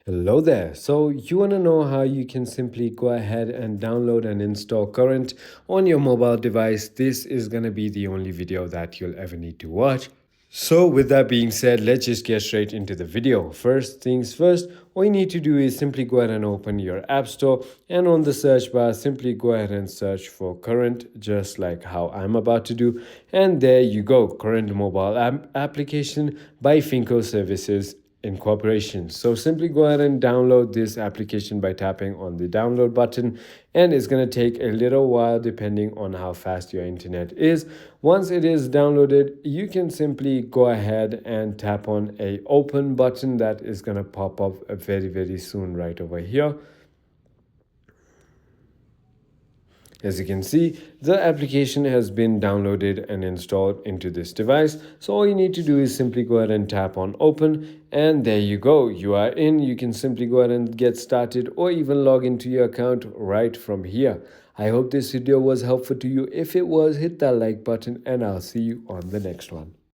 Hello there. So you want to know how you can simply go ahead and download and install Current on your mobile device? This is going to be the only video that you'll ever need to watch. So with that being said, let's just get straight into the video. First things first, all you need to do is simply go ahead and open your App Store, and on the search bar, simply go ahead and search for Current, just like how I'm about to do. And there you go, Current mobile application by Finco Services Incorporation. So simply go ahead and download this application by tapping on the download button, and it's going to take a little while depending on how fast your internet is. Once it is downloaded, you can simply go ahead and tap on a open button that is going to pop up very soon right over here. As you can see, the application has been downloaded and installed into this device. So all you need to do is simply go ahead and tap on open, and there you go. You are in. You can simply go ahead and get started or even log into your account right from here. I hope this video was helpful to you. If it was, hit that like button and I'll see you on the next one.